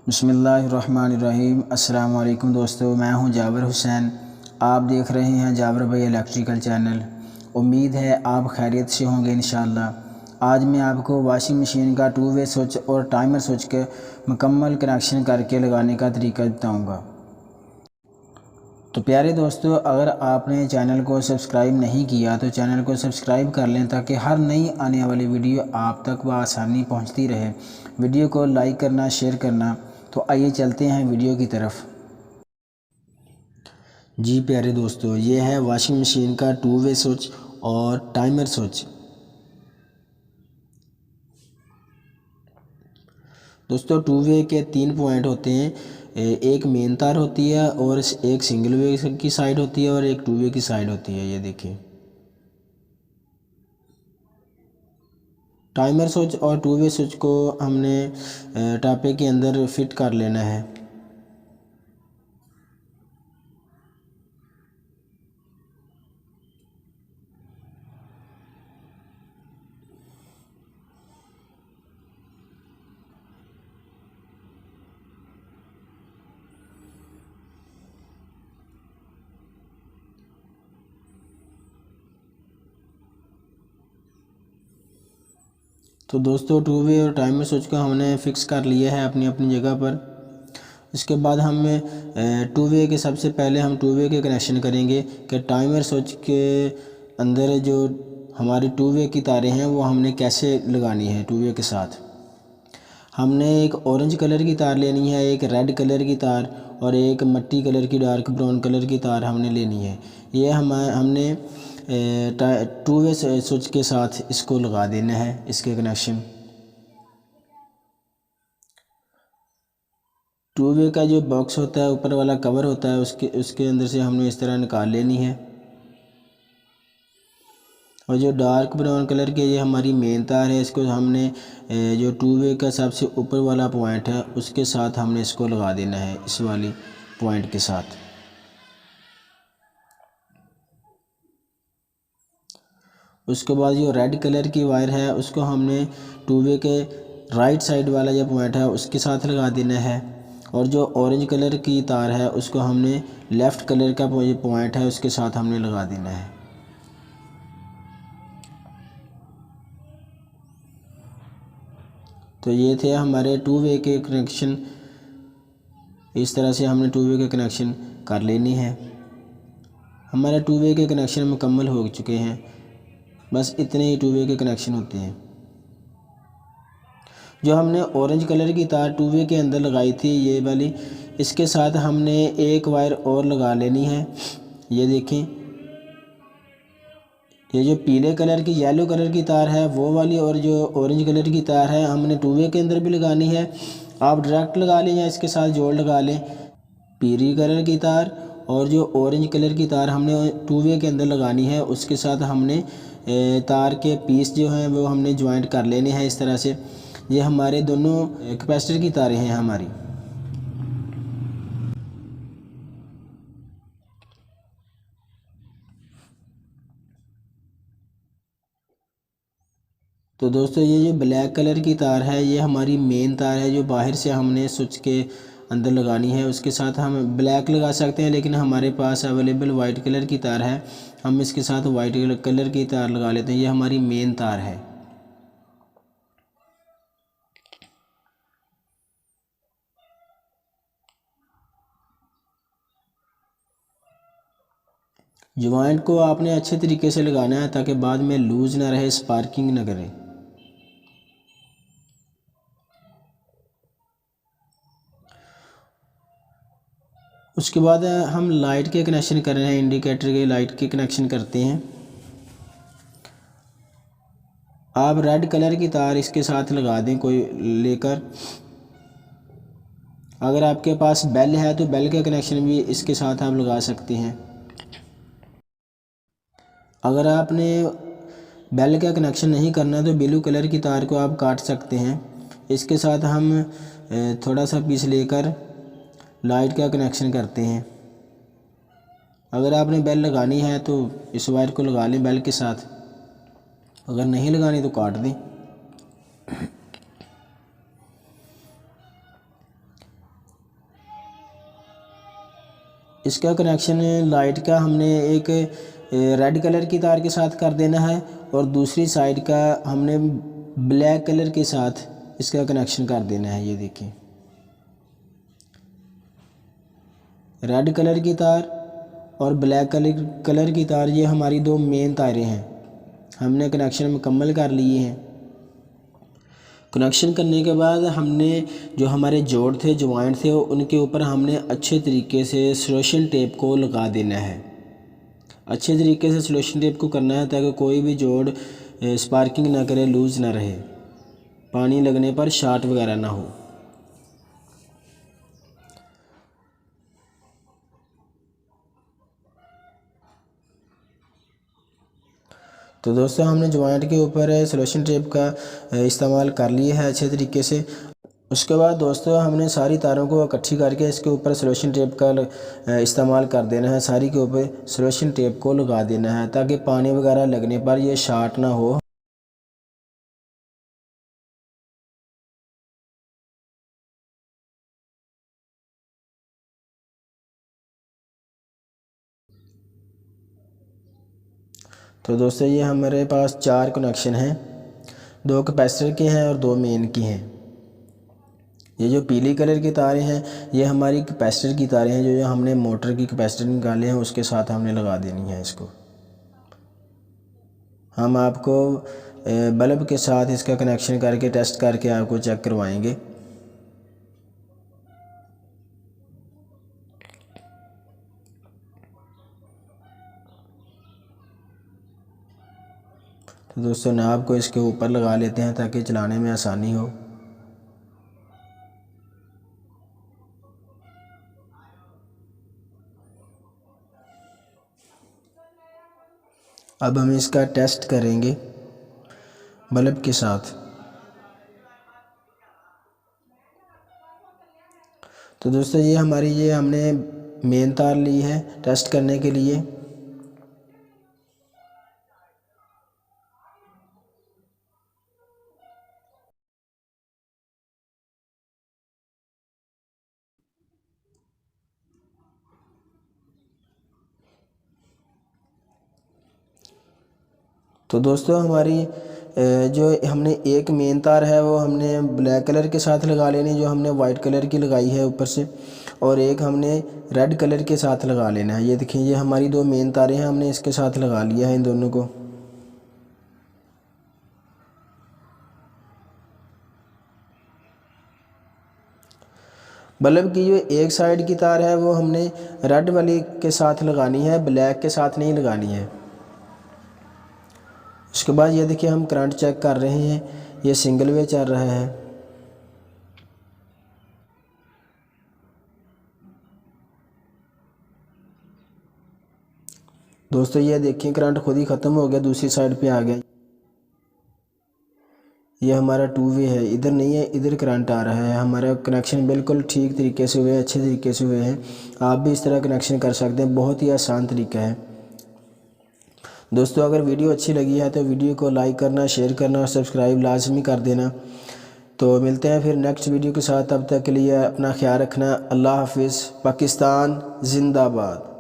बिस्मिल्लाहिर्रहमानिर्रहीम। अस्सलाम वालेकुम दोस्तों, मैं हूं जाबिर हुसैन। आप देख रहे हैं जाबिर भाई इलेक्ट्रिकल चैनल। उम्मीद है आप खैरियत से होंगे इंशाअल्लाह। आज मैं आपको वॉशिंग मशीन का 2 वे स्विच और टाइमर स्विच के मुकम्मल कनेक्शन करके लगाने का तरीका बताऊंगा। तो प्यारे दोस्तों, अगर आपने चैनल को सब्सक्राइब नहीं किया तो चैनल को सब्सक्राइब कर लें ताकि हर नई आने वाली वीडियो आप तक बआसानी पहुंचती रहे। वीडियो को लाइक करना, शेयर करना। तो आइए चलते हैं वीडियो की तरफ। जी प्यारे दोस्तों, ये है वॉशिंग मशीन का 2 वे स्विच और टाइमर स्विच। दोस्तों 2 वे के 3 पॉइंट होते हैं। एक मेन तार होती है और एक सिंगल वे की साइड होती है और एक 2 वे की साइड होती है। ये देखिए, टाइमर स्विच और 2 वे स्विच को हमने टापे के अंदर फिट कर लेना है। तो दोस्तों 2 वे और टाइमर स्विच को हमने फ़िक्स कर लिया है अपनी अपनी जगह पर। इसके बाद हमें 2 वे के सबसे पहले हम 2 वे के कनेक्शन करेंगे कि टाइमर स्विच के अंदर जो हमारी 2 वे की तारें हैं वो हमने कैसे लगानी है। 2 वे के साथ हमने एक ऑरेंज कलर की तार लेनी है, एक रेड कलर की तार और एक मट्टी कलर की डार्क ब्राउन कलर की तार हमने लेनी है। ये हमने 2 वे स्विच के साथ इसको लगा देना है, इसके कनेक्शन। 2 वे का जो बॉक्स होता है, ऊपर वाला कवर होता है, उसके अंदर से हमने इस तरह निकाल लेनी है। और जो डार्क ब्राउन कलर के ये हमारी मेन तार है, इसको हमने जो 2 वे का सबसे ऊपर वाला पॉइंट है उसके साथ हमने इसको लगा देना है, इस वाली पॉइंट के साथ। उसके बाद जो रेड कलर की वायर है उसको हमने 2 वे के राइट साइड वाला जो पॉइंट है उसके साथ लगा देना है। और जो ऑरेंज कलर की तार है उसको हमने लेफ़्ट कलर का पॉइंट है उसके साथ हमने लगा देना है। तो ये थे हमारे 2 वे के कनेक्शन। इस तरह से हमने 2 वे के कनेक्शन कर लेनी है। हमारे 2 वे के कनेक्शन मुकम्मल हो चुके हैं। बस इतने ही 2 वे के कनेक्शन होते हैं। जो हमने ऑरेंज कलर की तार 2 वे के अंदर लगाई थी, ये वाली, इसके साथ हमने एक वायर और लगा लेनी है। ये देखें, ये जो पीले कलर की येलो कलर की तार है वो वाली, और जो ऑरेंज कलर की तार है हमने 2 वे के अंदर भी लगानी है। आप डायरेक्ट लगा लें या इसके साथ जोड़ लगा लें। पीली कलर की तार और जो ऑरेंज कलर की तार हमने 2 वे के अंदर लगानी है, उसके साथ हमने तार के पीस जो हैं वो हमने ज्वाइंट कर लेने हैं इस तरह से। ये हमारे दोनों कैपेसिटर की तारें हैं हमारी। तो दोस्तों ये जो ब्लैक कलर की तार है ये हमारी मेन तार है जो बाहर से हमने स्विच के अंदर लगानी है। उसके साथ हम ब्लैक लगा सकते हैं, लेकिन हमारे पास अवेलेबल वाइट कलर की तार है, हम इसके साथ वाइट कलर की तार लगा लेते हैं। ये हमारी मेन तार है। ज्वाइंट को आपने अच्छे तरीके से लगाना है ताकि बाद में लूज़ ना रहे, स्पार्किंग ना करे। उसके बाद हम लाइट के कनेक्शन कर रहे हैं, इंडिकेटर के लाइट के कनेक्शन करते हैं। आप रेड कलर की तार इसके साथ लगा दें कोई लेकर। अगर आपके पास बेल है तो बेल का कनेक्शन भी इसके साथ आप लगा सकते हैं। अगर आपने बेल का कनेक्शन नहीं करना तो ब्लू कलर की तार को आप काट सकते हैं। इसके साथ हम थोड़ा सा पीस लेकर लाइट का कनेक्शन करते हैं। अगर आपने बेल लगानी है तो इस वायर को लगा लें बेल के साथ, अगर नहीं लगानी तो काट दें। तो दोस्तों ये जो ब्लैक कलर की तार है ये हमारी मेन तार है जो बाहर से हमने स्विच के अंदर लगानी है। उसके साथ हमने एक वायर और लगा लेनी है। ये देखें, ये जो पीले कलर की तार है वो वाली, और जो ऑरेंज कलर की तार है हमने 2 वे के अंदर लगानी है। आप डायरेक्ट लगा लें या इसके साथ जोड़ लगा लें। पीली कलर की तार और जो ऑरेंज कलर की तार हमने 2 वे के अंदर लगानी है। उसके साथ हम ब्लैक इसका कनेक्शन लाइट का हमने एक रेड कलर की तार के साथ कर देना है और दूसरी साइड का हमने ब्लैक कलर के साथ इसका कनेक्शन कर देना है। ये देखिए रेड कलर की तार और ब्लैक कलर की तार, ये हमारी दो मेन तारें हैं। हमने कनेक्शन मुकम्मल कर लिए हैं। कनेक्शन करने के बाद हमने जो हमारे जोड़ थे, जॉइंट थे, उनके ऊपर हमने अच्छे तरीके से सलोशन टेप को लगा देना है। अच्छे तरीके से सलोशन टेप को करना है ताकि कोई भी जोड़ स्पार्किंग ना करे, लूज़ ना रहे, पानी लगने पर शॉर्ट वगैरह ना हो। तो दोस्तों हमने जॉइंट के ऊपर सलोशन टेप का इस्तेमाल कर लिया है अच्छे तरीके से। उसके बाद दोस्तों हमने सारी तारों को इकट्ठी करके इसके ऊपर सलोशन टेप का इस्तेमाल कर देना है। सारी के ऊपर सलोशन टेप को लगा देना है ताकि पानी वगैरह लगने पर ये शॉर्ट ना हो। तो दोस्तों ये हमारे पास 4 कनेक्शन हैं, 2 कैपेसिटर के हैं और 2 मेन की हैं। ये जो पीली कलर की तारें हैं ये हमारी कैपेसिटर की तारें हैं, जो हमने मोटर की कैपेसिटर निकाले हैं उसके साथ हमने लगा देनी है इसको। हम आपको बल्ब के साथ इसका कनेक्शन करके टेस्ट करके आपको चेक करवाएंगे। तो दोस्तों नाब को इसके ऊपर लगा लेते हैं ताकि चलाने में आसानी हो। अब हम इसका टेस्ट करेंगे बल्ब के साथ। तो दोस्तों ये हमने मेन तार ली है टेस्ट करने के लिए। तो दोस्तों हमारी जो हमने एक मेन तार है वो हमने ब्लैक कलर के साथ लगा लेनी, जो हमने वाइट कलर की लगाई है ऊपर से, और एक हमने रेड कलर के साथ लगा लेना है। ये देखिए ये हमारी 2 मेन तारें हैं, हमने इसके साथ लगा लिया है इन दोनों को। बल्ब की जो एक साइड की तार है वो हमने रेड वाली के साथ लगानी है, ब्लैक के साथ नहीं लगानी है। उसके बाद ये देखिए हम करंट चेक कर रहे हैं, ये सिंगल वे चल रहा है। दोस्तों ये देखिए करंट खुद ही ख़त्म हो गया, दूसरी साइड पे आ गया। ये हमारा 2 वे है, इधर नहीं है, इधर करंट आ रहा है। हमारा कनेक्शन बिल्कुल ठीक तरीके से हुए, अच्छे तरीके से हुए हैं। आप भी इस तरह कनेक्शन कर सकते हैं, बहुत ही आसान तरीका है। दोस्तों अगर वीडियो अच्छी लगी है तो वीडियो को लाइक करना, शेयर करना और सब्सक्राइब लाजमी कर देना। तो मिलते हैं फिर नेक्स्ट वीडियो के साथ, तब तक के लिए अपना ख्याल रखना। अल्लाह हाफिज़। पाकिस्तान जिंदाबाद।